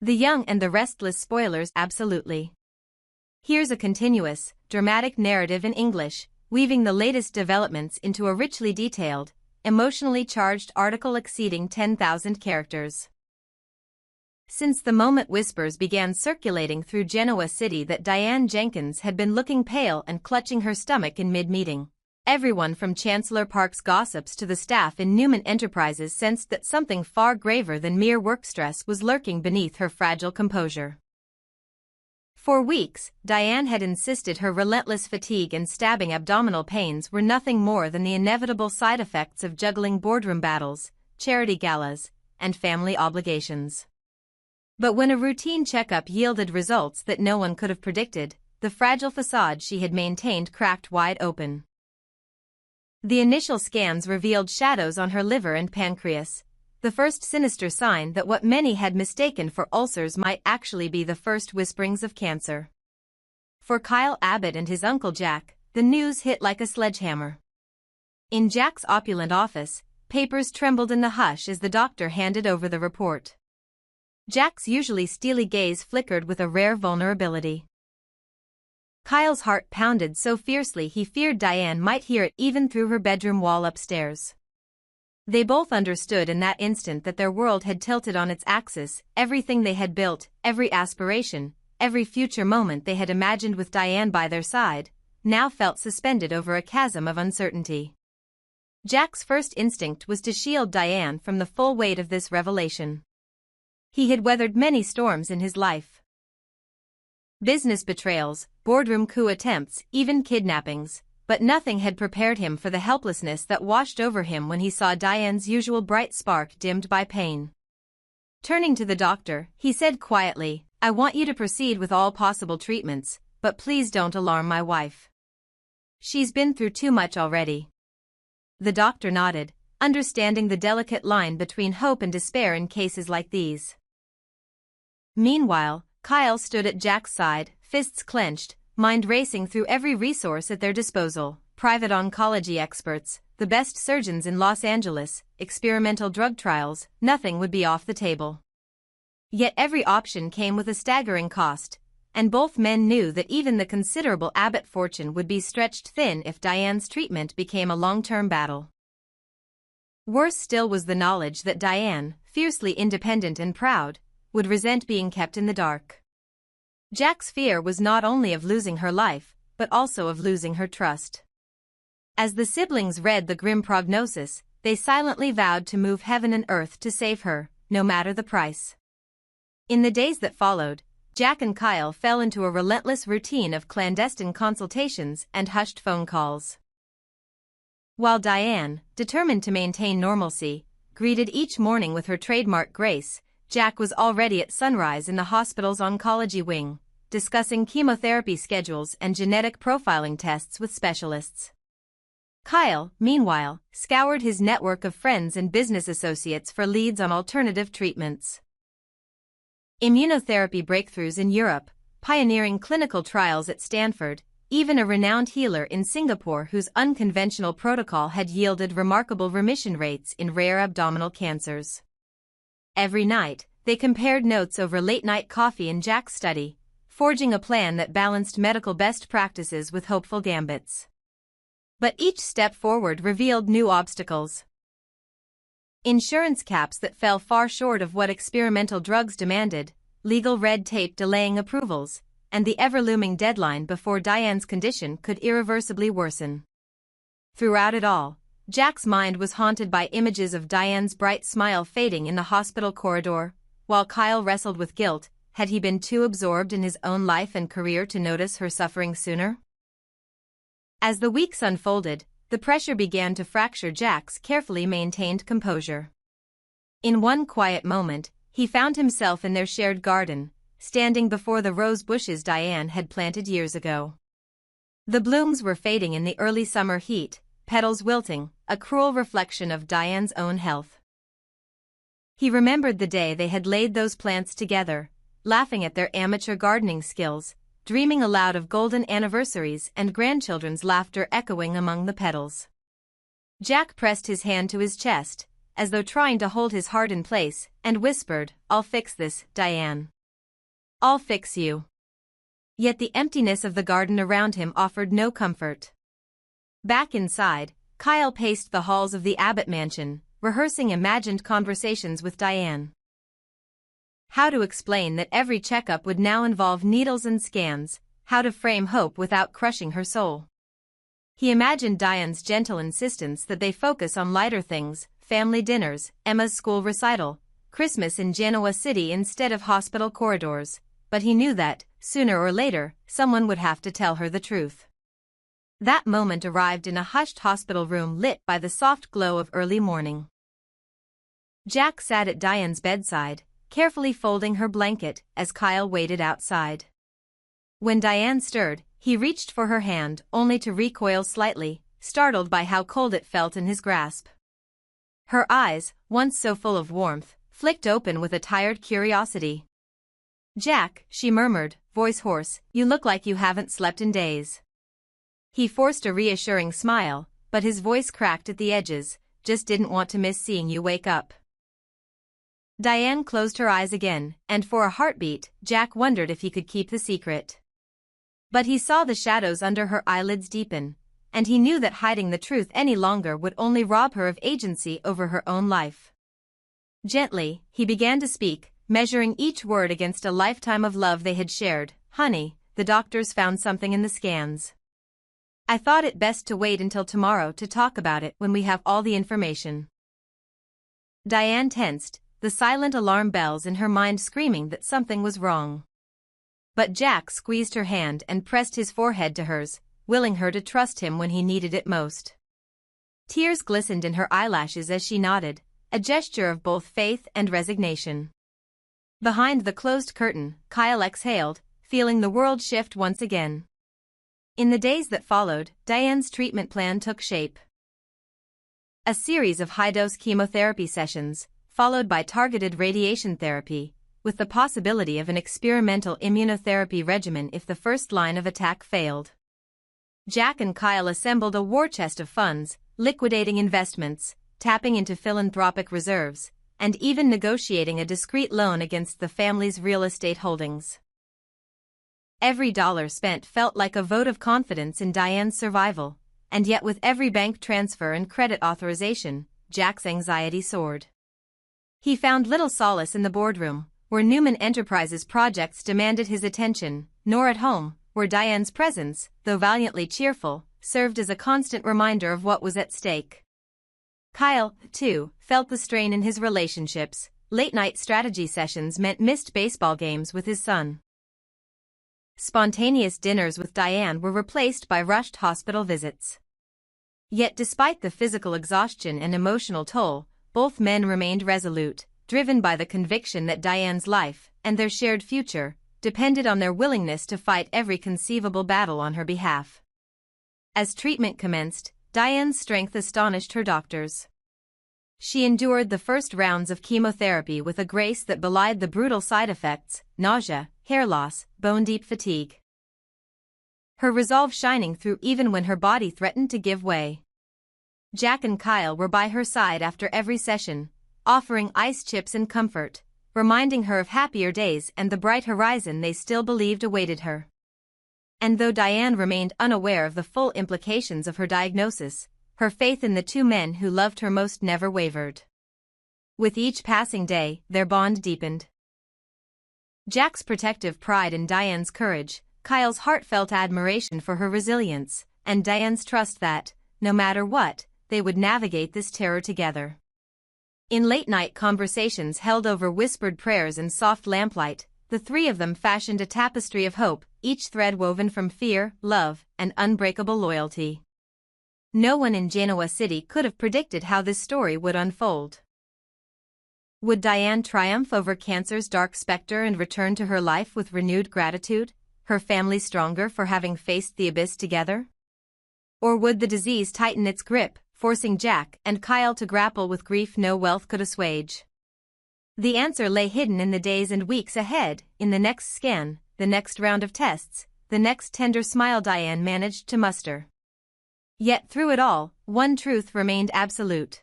The Young and the Restless spoilers absolutely. Here's a continuous, dramatic narrative in English, weaving the latest developments into a richly detailed, emotionally charged article exceeding 10,000 characters. Since the moment whispers began circulating through Genoa City that Diane Jenkins had been looking pale and clutching her stomach in mid-meeting, everyone from Chancellor Park's gossips to the staff in Newman Enterprises sensed that something far graver than mere work stress was lurking beneath her fragile composure. For weeks, Diane had insisted her relentless fatigue and stabbing abdominal pains were nothing more than the inevitable side effects of juggling boardroom battles, charity galas, and family obligations. But when a routine checkup yielded results that no one could have predicted, the fragile facade she had maintained cracked wide open. The initial scans revealed shadows on her liver and pancreas, the first sinister sign that what many had mistaken for ulcers might actually be the first whisperings of cancer. For Kyle Abbott and his uncle Jack, the news hit like a sledgehammer. In Jack's opulent office, papers trembled in the hush as the doctor handed over the report. Jack's usually steely gaze flickered with a rare vulnerability. Kyle's heart pounded so fiercely he feared Diane might hear it even through her bedroom wall upstairs. They both understood in that instant that their world had tilted on its axis, everything they had built, every aspiration, every future moment they had imagined with Diane by their side, now felt suspended over a chasm of uncertainty. Jack's first instinct was to shield Diane from the full weight of this revelation. He had weathered many storms in his life. Business betrayals, boardroom coup attempts, even kidnappings, but nothing had prepared him for the helplessness that washed over him when he saw Diane's usual bright spark dimmed by pain. Turning to the doctor, he said quietly, "I want you to proceed with all possible treatments, but please don't alarm my wife. She's been through too much already." The doctor nodded, understanding the delicate line between hope and despair in cases like these. Meanwhile, Kyle stood at Jack's side, fists clenched, mind racing through every resource at their disposal: private oncology experts, the best surgeons in Los Angeles, experimental drug trials, nothing would be off the table. Yet every option came with a staggering cost, and both men knew that even the considerable Abbott fortune would be stretched thin if Diane's treatment became a long-term battle. Worse still was the knowledge that Diane, fiercely independent and proud, would resent being kept in the dark. Jack's fear was not only of losing her life, but also of losing her trust. As the siblings read the grim prognosis, they silently vowed to move heaven and earth to save her, no matter the price. In the days that followed, Jack and Kyle fell into a relentless routine of clandestine consultations and hushed phone calls. While Diane, determined to maintain normalcy, greeted each morning with her trademark grace, Jack was already at sunrise in the hospital's oncology wing, discussing chemotherapy schedules and genetic profiling tests with specialists. Kyle, meanwhile, scoured his network of friends and business associates for leads on alternative treatments. Immunotherapy breakthroughs in Europe, pioneering clinical trials at Stanford, even a renowned healer in Singapore whose unconventional protocol had yielded remarkable remission rates in rare abdominal cancers. Every night, they compared notes over late-night coffee in Jack's study, forging a plan that balanced medical best practices with hopeful gambits. But each step forward revealed new obstacles. Insurance caps that fell far short of what experimental drugs demanded, legal red tape delaying approvals, and the ever-looming deadline before Diane's condition could irreversibly worsen. Throughout it all, Jack's mind was haunted by images of Diane's bright smile fading in the hospital corridor, while Kyle wrestled with guilt. Had he been too absorbed in his own life and career to notice her suffering sooner? As the weeks unfolded, the pressure began to fracture Jack's carefully maintained composure. In one quiet moment, he found himself in their shared garden, standing before the rose bushes Diane had planted years ago. The blooms were fading in the early summer heat, petals wilting, a cruel reflection of Diane's own health. He remembered the day they had laid those plants together, laughing at their amateur gardening skills, dreaming aloud of golden anniversaries and grandchildren's laughter echoing among the petals. Jack pressed his hand to his chest, as though trying to hold his heart in place, and whispered, "I'll fix this, Diane. I'll fix you. Yet the emptiness of the garden around him offered no comfort. Back inside, Kyle paced the halls of the Abbott mansion, rehearsing imagined conversations with Diane. How to explain that every checkup would now involve needles and scans, how to frame hope without crushing her soul. He imagined Diane's gentle insistence that they focus on lighter things, family dinners, Emma's school recital, Christmas in Genoa City instead of hospital corridors, but he knew that, sooner or later, someone would have to tell her the truth. That moment arrived in a hushed hospital room lit by the soft glow of early morning. Jack sat at Diane's bedside, carefully folding her blanket as Kyle waited outside. When Diane stirred, he reached for her hand only to recoil slightly, startled by how cold it felt in his grasp. Her eyes, once so full of warmth, flicked open with a tired curiosity. "Jack," she murmured, voice hoarse, "you look like you haven't slept in days." He forced a reassuring smile, but his voice cracked at the edges, "Just didn't want to miss seeing you wake up." Diane closed her eyes again, and for a heartbeat, Jack wondered if he could keep the secret. But he saw the shadows under her eyelids deepen, and he knew that hiding the truth any longer would only rob her of agency over her own life. Gently, he began to speak, measuring each word against a lifetime of love they had shared. "Honey, the doctors found something in the scans. I thought it best to wait until tomorrow to talk about it when we have all the information." Diane tensed, the silent alarm bells in her mind screaming that something was wrong. But Jack squeezed her hand and pressed his forehead to hers, willing her to trust him when he needed it most. Tears glistened in her eyelashes as she nodded, a gesture of both faith and resignation. Behind the closed curtain, Kyle exhaled, feeling the world shift once again. In the days that followed, Diane's treatment plan took shape. A series of high-dose chemotherapy sessions, followed by targeted radiation therapy, with the possibility of an experimental immunotherapy regimen if the first line of attack failed. Jack and Kyle assembled a war chest of funds, liquidating investments, tapping into philanthropic reserves, and even negotiating a discreet loan against the family's real estate holdings. Every dollar spent felt like a vote of confidence in Diane's survival, and yet with every bank transfer and credit authorization, Jack's anxiety soared. He found little solace in the boardroom, where Newman Enterprises projects demanded his attention, nor at home, where Diane's presence, though valiantly cheerful, served as a constant reminder of what was at stake. Kyle, too, felt the strain in his relationships. Late-night strategy sessions meant missed baseball games with his son. Spontaneous dinners with Diane were replaced by rushed hospital visits. Yet despite the physical exhaustion and emotional toll, both men remained resolute, driven by the conviction that Diane's life, and their shared future, depended on their willingness to fight every conceivable battle on her behalf. As treatment commenced, Diane's strength astonished her doctors. She endured the first rounds of chemotherapy with a grace that belied the brutal side effects: nausea, hair loss, bone-deep fatigue. Her resolve shining through even when her body threatened to give way. Jack and Kyle were by her side after every session, offering ice chips and comfort, reminding her of happier days and the bright horizon they still believed awaited her. And though Diane remained unaware of the full implications of her diagnosis, her faith in the two men who loved her most never wavered. With each passing day, their bond deepened. Jack's protective pride in Diane's courage, Kyle's heartfelt admiration for her resilience, and Diane's trust that, no matter what, they would navigate this terror together. In late-night conversations held over whispered prayers and soft lamplight, the three of them fashioned a tapestry of hope, each thread woven from fear, love, and unbreakable loyalty. No one in Genoa City could have predicted how this story would unfold. Would Diane triumph over cancer's dark specter and return to her life with renewed gratitude, her family stronger for having faced the abyss together? Or would the disease tighten its grip, forcing Jack and Kyle to grapple with grief no wealth could assuage? The answer lay hidden in the days and weeks ahead, in the next scan, the next round of tests, the next tender smile Diane managed to muster. Yet through it all, one truth remained absolute.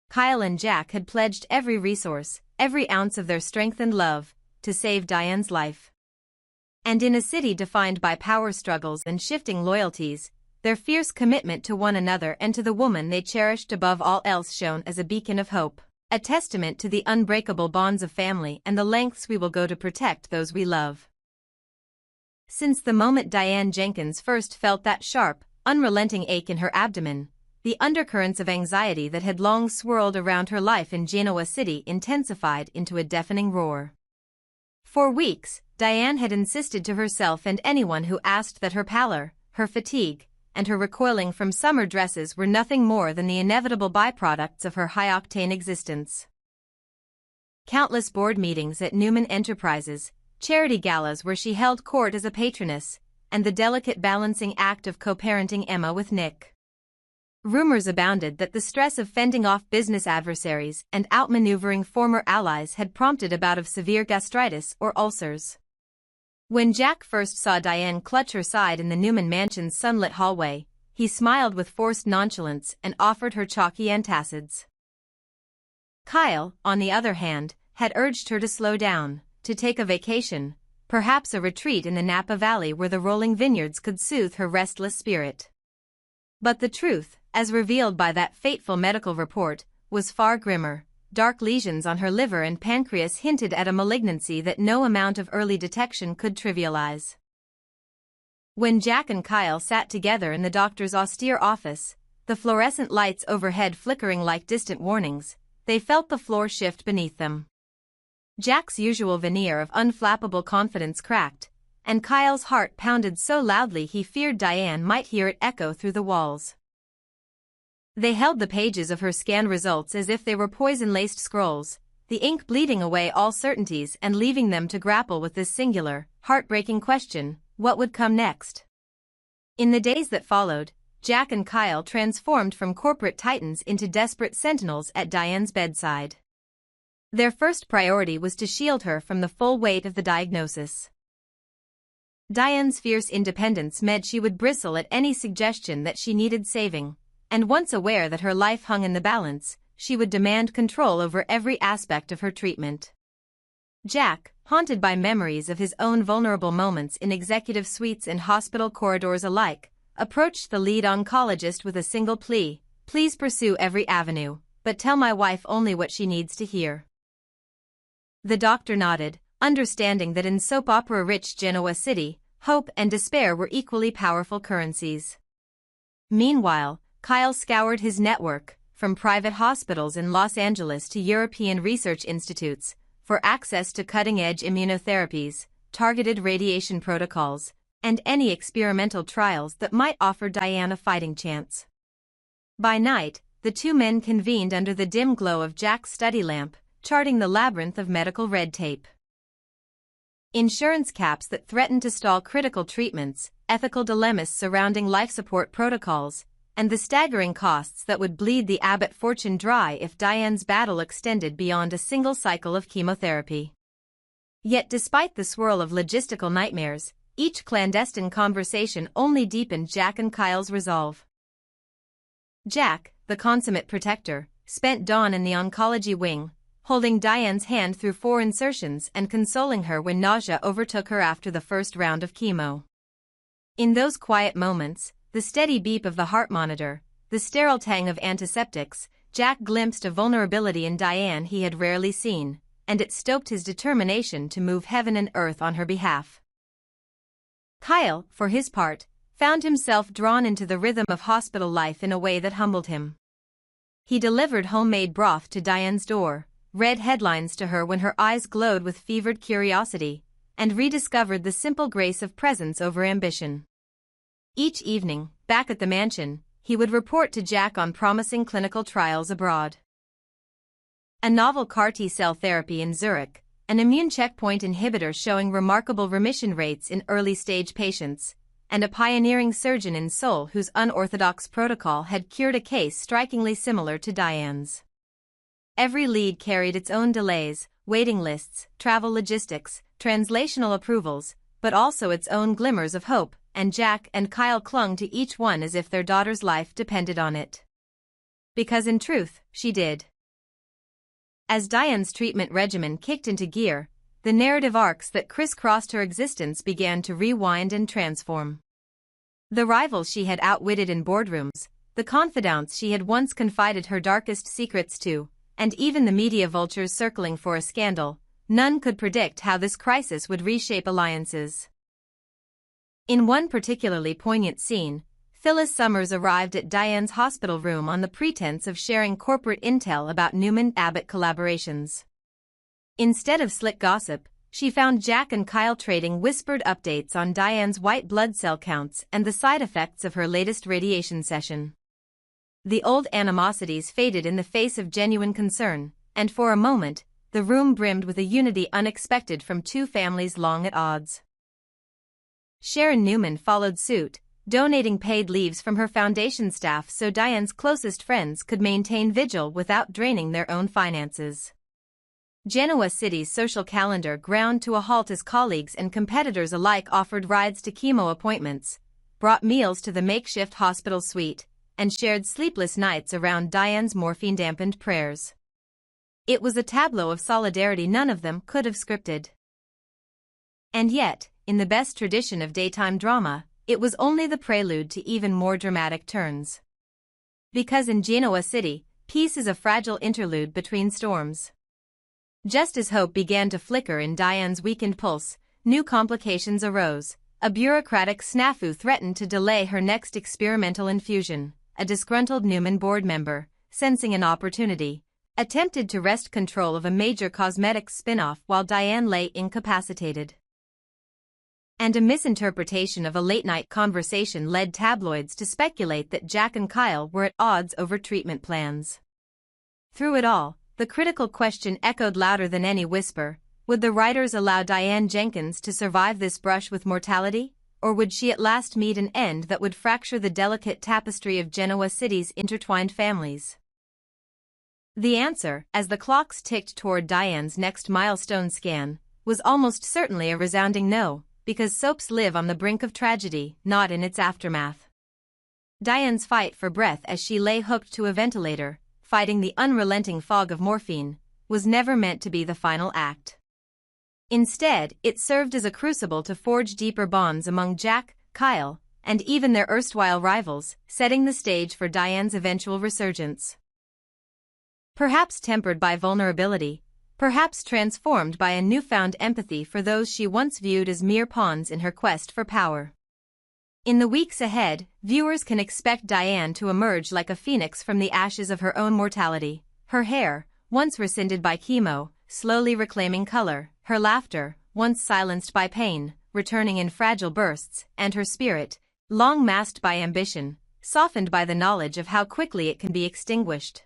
Kyle and Jack had pledged every resource, every ounce of their strength and love, to save Diane's life. And in a city defined by power struggles and shifting loyalties, their fierce commitment to one another and to the woman they cherished above all else shone as a beacon of hope, a testament to the unbreakable bonds of family and the lengths we will go to protect those we love. Since the moment Diane Jenkins first felt that sharp, unrelenting ache in her abdomen, the undercurrents of anxiety that had long swirled around her life in Genoa City intensified into a deafening roar. For weeks, Diane had insisted to herself and anyone who asked that her pallor, her fatigue, and her recoiling from summer dresses were nothing more than the inevitable byproducts of her high-octane existence. Countless board meetings at Newman Enterprises, charity galas where she held court as a patroness, and the delicate balancing act of co-parenting Emma with Nick. Rumors abounded that the stress of fending off business adversaries and outmaneuvering former allies had prompted a bout of severe gastritis or ulcers. When Jack first saw Diane clutch her side in the Newman mansion's sunlit hallway, he smiled with forced nonchalance and offered her chalky antacids. Kyle, on the other hand, had urged her to slow down, to take a vacation, perhaps a retreat in the Napa Valley where the rolling vineyards could soothe her restless spirit. But the truth, as revealed by that fateful medical report, was far grimmer. Dark lesions on her liver and pancreas hinted at a malignancy that no amount of early detection could trivialize. When Jack and Kyle sat together in the doctor's austere office, the fluorescent lights overhead flickering like distant warnings, they felt the floor shift beneath them. Jack's usual veneer of unflappable confidence cracked, and Kyle's heart pounded so loudly he feared Diane might hear it echo through the walls. They held the pages of her scan results as if they were poison-laced scrolls, the ink bleeding away all certainties and leaving them to grapple with this singular, heartbreaking question: what would come next? In the days that followed, Jack and Kyle transformed from corporate titans into desperate sentinels at Diane's bedside. Their first priority was to shield her from the full weight of the diagnosis. Diane's fierce independence meant she would bristle at any suggestion that she needed saving, and once aware that her life hung in the balance, she would demand control over every aspect of her treatment. Jack, haunted by memories of his own vulnerable moments in executive suites and hospital corridors alike, approached the lead oncologist with a single plea: please pursue every avenue, but tell my wife only what she needs to hear. The doctor nodded, understanding that in soap opera-rich Genoa City, hope and despair were equally powerful currencies. Meanwhile, Kyle scoured his network, from private hospitals in Los Angeles to European research institutes, for access to cutting-edge immunotherapies, targeted radiation protocols, and any experimental trials that might offer Diane a fighting chance. By night, the two men convened under the dim glow of Jack's study lamp, charting the labyrinth of medical red tape. Insurance caps that threatened to stall critical treatments, ethical dilemmas surrounding life support protocols, and the staggering costs that would bleed the Abbott fortune dry if Diane's battle extended beyond a single cycle of chemotherapy. Yet despite the swirl of logistical nightmares, each clandestine conversation only deepened Jack and Kyle's resolve. Jack, the consummate protector, spent dawn in the oncology wing, holding Diane's hand through 4 insertions and consoling her when nausea overtook her after the first round of chemo. In those quiet moments, the steady beep of the heart monitor, the sterile tang of antiseptics, Jack glimpsed a vulnerability in Diane he had rarely seen, and it stoked his determination to move heaven and earth on her behalf. Kyle, for his part, found himself drawn into the rhythm of hospital life in a way that humbled him. He delivered homemade broth to Diane's door, read headlines to her when her eyes glowed with fevered curiosity, and rediscovered the simple grace of presence over ambition. Each evening, back at the mansion, he would report to Jack on promising clinical trials abroad. A novel CAR T-cell therapy in Zurich, an immune checkpoint inhibitor showing remarkable remission rates in early-stage patients, and a pioneering surgeon in Seoul whose unorthodox protocol had cured a case strikingly similar to Diane's. Every lead carried its own delays, waiting lists, travel logistics, translational approvals, but also its own glimmers of hope, and Jack and Kyle clung to each one as if their daughter's life depended on it. Because in truth, she did. As Diane's treatment regimen kicked into gear, the narrative arcs that crisscrossed her existence began to rewind and transform. The rivals she had outwitted in boardrooms, the confidants she had once confided her darkest secrets to, and even the media vultures circling for a scandal, none could predict how this crisis would reshape alliances. In one particularly poignant scene, Phyllis Summers arrived at Diane's hospital room on the pretense of sharing corporate intel about Newman-Abbott collaborations. Instead of slick gossip, she found Jack and Kyle trading whispered updates on Diane's white blood cell counts and the side effects of her latest radiation session. The old animosities faded in the face of genuine concern, and for a moment, the room brimmed with a unity unexpected from two families long at odds. Sharon Newman followed suit, donating paid leaves from her foundation staff so Diane's closest friends could maintain vigil without draining their own finances. Genoa City's social calendar ground to a halt as colleagues and competitors alike offered rides to chemo appointments, brought meals to the makeshift hospital suite, and shared sleepless nights around Diane's morphine-dampened prayers. It was a tableau of solidarity none of them could have scripted. And yet, in the best tradition of daytime drama, it was only the prelude to even more dramatic turns. Because in Genoa City, peace is a fragile interlude between storms. Just as hope began to flicker in Diane's weakened pulse, new complications arose. A bureaucratic snafu threatened to delay her next experimental infusion. A disgruntled Newman board member, sensing an opportunity, attempted to wrest control of a major cosmetics spin-off while Diane lay incapacitated. And a misinterpretation of a late-night conversation led tabloids to speculate that Jack and Kyle were at odds over treatment plans. Through it all, the critical question echoed louder than any whisper: would the writers allow Diane Jenkins to survive this brush with mortality, or would she at last meet an end that would fracture the delicate tapestry of Genoa City's intertwined families? The answer, as the clocks ticked toward Diane's next milestone scan, was almost certainly a resounding no, because soaps live on the brink of tragedy, not in its aftermath. Diane's fight for breath as she lay hooked to a ventilator, fighting the unrelenting fog of morphine, was never meant to be the final act. Instead, it served as a crucible to forge deeper bonds among Jack, Kyle, and even their erstwhile rivals, setting the stage for Diane's eventual resurgence. Perhaps tempered by vulnerability, perhaps transformed by a newfound empathy for those she once viewed as mere pawns in her quest for power. In the weeks ahead, viewers can expect Diane to emerge like a phoenix from the ashes of her own mortality, her hair, once rescinded by chemo, slowly reclaiming color, her laughter, once silenced by pain, returning in fragile bursts, and her spirit, long masked by ambition, softened by the knowledge of how quickly it can be extinguished.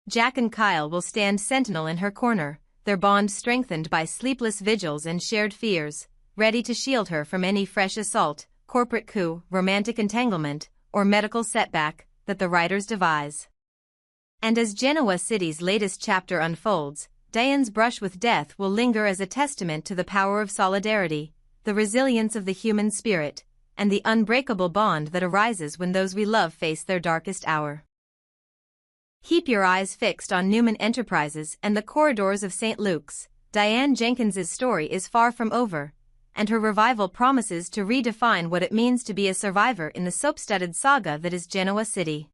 Jack and Kyle will stand sentinel in her corner, their bond strengthened by sleepless vigils and shared fears, ready to shield her from any fresh assault, corporate coup, romantic entanglement, or medical setback that the writers devise. And as Genoa City's latest chapter unfolds, Diane's brush with death will linger as a testament to the power of solidarity, the resilience of the human spirit, and the unbreakable bond that arises when those we love face their darkest hour. Keep your eyes fixed on Newman Enterprises and the corridors of St. Luke's. Diane Jenkins's story is far from over, and her revival promises to redefine what it means to be a survivor in the soap-studded saga that is Genoa City.